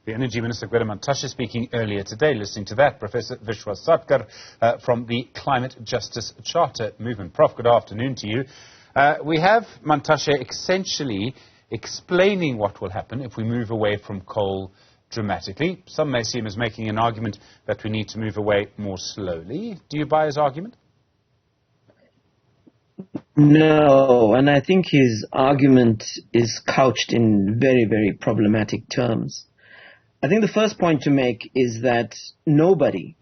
The Energy Minister, Gwede Mantashe, speaking earlier today. Listening to that, Professor Vishwas Satgar from the Climate Justice Charter Movement. Prof, good afternoon to you. We have Mantashe essentially explaining what will happen if we move away from coal dramatically. Some may see him as making an argument that we need to move away more slowly. Do you buy his argument? No, and I think his argument is couched in very, very problematic terms. I think the first point to make is that nobody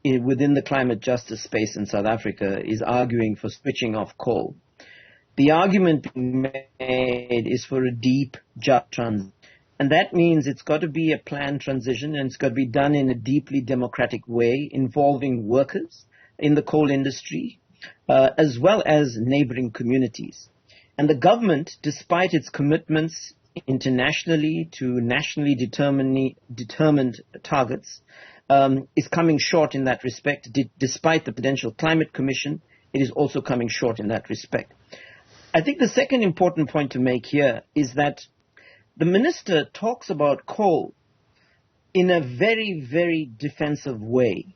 within the climate justice space in South Africa is arguing for switching off coal. The argument being made is for a deep, just transition. And that means it's got to be a planned transition, and it's got to be done in a deeply democratic way involving workers in the coal industry, as well as neighboring communities. And the government, despite its commitments internationally to nationally determined targets, is coming short in that respect. Despite the Presidential Climate Commission, it is also coming short in that respect. I think the second important point to make here is that the minister talks about coal in a very, very defensive way.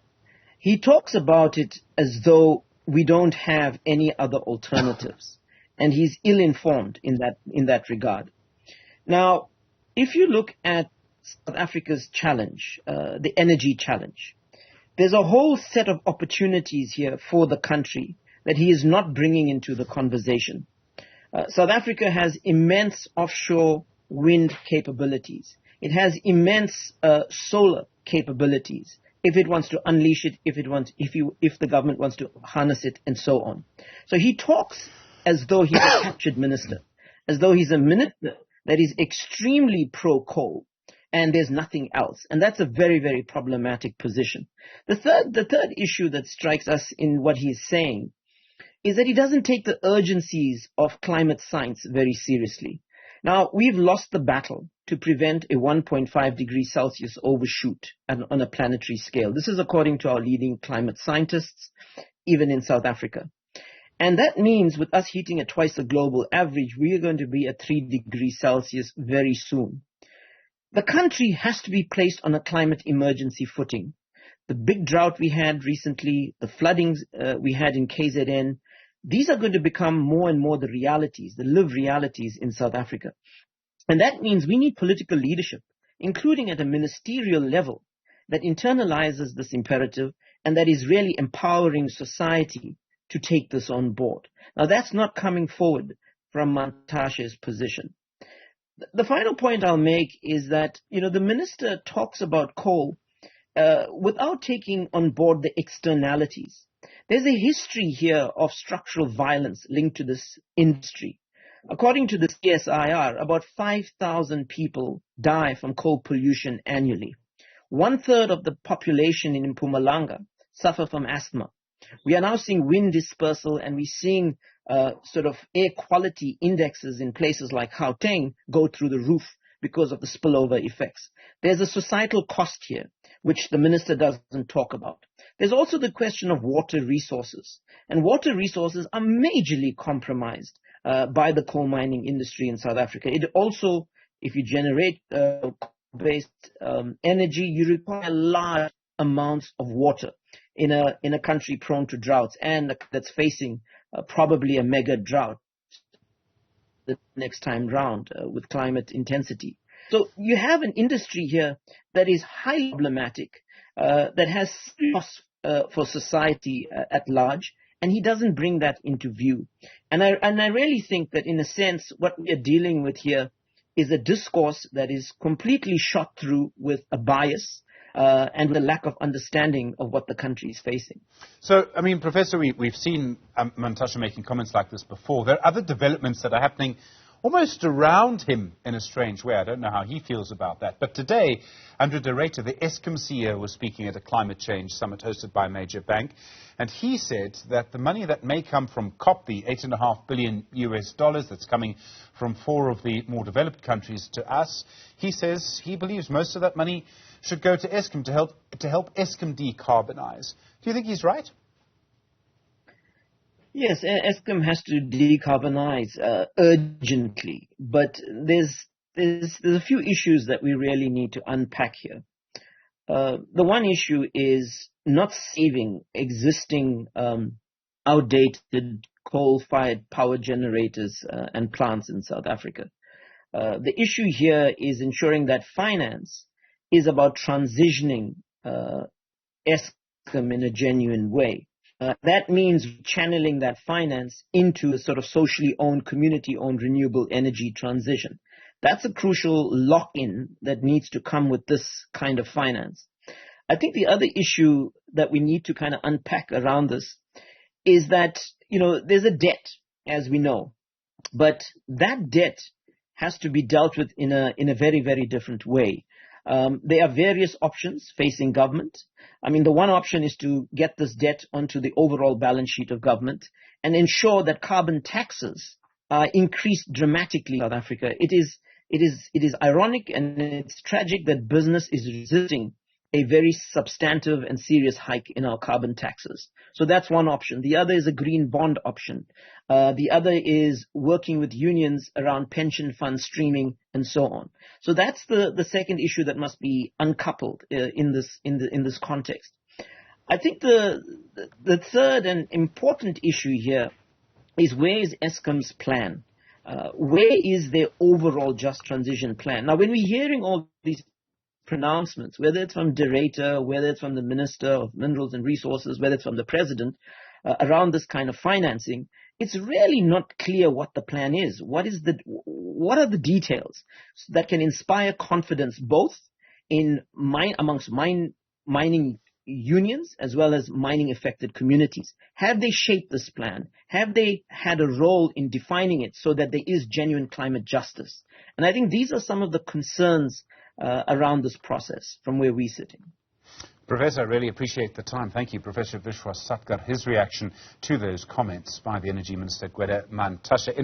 He talks about it as though we don't have any other alternatives, and he's ill-informed in that regard. Now, if you look at South Africa's challenge, the energy challenge, there's a whole set of opportunities here for the country that he is not bringing into the conversation. South Africa has immense offshore wind capabilities. It has immense solar capabilities if it wants to unleash it, if the government wants to harness it, and so on. So he talks as though he's a captured minister, as though he's a minister that is extremely pro-coal, and there's nothing else. And that's a very, very problematic position. The third issue that strikes us in what he's saying is that he doesn't take the urgencies of climate science very seriously. Now, we've lost the battle to prevent a 1.5 degrees Celsius overshoot on a planetary scale. This is according to our leading climate scientists, even in South Africa. And that means with us heating at twice the global average, we are going to be at 3 degrees Celsius very soon. The country has to be placed on a climate emergency footing. The big drought we had recently, the floodings we had in KZN, these are going to become more and more the realities, the lived realities in South Africa. And that means we need political leadership, including at a ministerial level, that internalizes this imperative and that is really empowering society to take this on board. Now, that's not coming forward from Mantashe's position. The final point I'll make is that, the minister talks about coal without taking on board the externalities. There's a history here of structural violence linked to this industry. According to the CSIR, about 5,000 people die from coal pollution annually. 1/3 of the population in Mpumalanga suffer from asthma. We are now seeing wind dispersal, and we're seeing sort of air quality indexes in places like Gauteng go through the roof because of the spillover effects. There's a societal cost here, which the minister doesn't talk about. There's also the question of water resources, and water resources are majorly compromised by the coal mining industry in South Africa. It also, if you generate coal-based energy, you require large amounts of water in a country prone to droughts and that's facing probably a mega drought the next time round with climate intensity. So you have an industry here that is highly problematic, that has costs for society at large, and he doesn't bring that into view. And I really think that in a sense what we are dealing with here is a discourse that is completely shot through with a bias and with a lack of understanding of what the country is facing. So, I mean, Professor, we've seen Mantashe making comments like this before. There are other developments that are happening almost around him in a strange way. I don't know how he feels about that. But today, Andre de Ruyter, the Eskom CEO, was speaking at a climate change summit hosted by a major bank. And he said that the money that may come from COP, the $8.5 billion that's coming from 4 of the more developed countries to us, he says he believes most of that money should go to Eskom to help Eskom decarbonize. Do you think he's right? Yes, Eskom has to decarbonize urgently, but there's there's a few issues that we really need to unpack here. The one issue is not saving existing outdated coal-fired power generators and plants in South Africa. The issue here is ensuring that finance is about transitioning Eskom in a genuine way. That means channeling that finance into a sort of socially owned, community-owned renewable energy transition. That's a crucial lock-in that needs to come with this kind of finance. I think the other issue that we need to kind of unpack around this is that, there's a debt, as we know, but that debt has to be dealt with in a very, very different way. There are various options facing government. I mean, the one option is to get this debt onto the overall balance sheet of government and ensure that carbon taxes are increased dramatically in South Africa. It is ironic and it's tragic that business is resisting a very substantive and serious hike in our carbon taxes. So that's one option. The other is a green bond option. The other is working with unions around pension fund streaming and so on. So that's the second issue that must be uncoupled in this context. I think the third and important issue here is, where is Eskom's plan? Where is their overall just transition plan? Now, when we're hearing all these pronouncements, whether it's from Director, whether it's from the Minister of Minerals and Resources, whether it's from the President, around this kind of financing, it's really not clear what the plan is. What are the details that can inspire confidence both amongst mining unions as well as mining affected communities? Have they shaped this plan? Have they had a role in defining it so that there is genuine climate justice? And I think these are some of the concerns around this process from where we're sitting. Professor, I really appreciate the time. Thank you, Professor Vishwas Satgar, his reaction to those comments by the Energy Minister, Gwede Mantashe.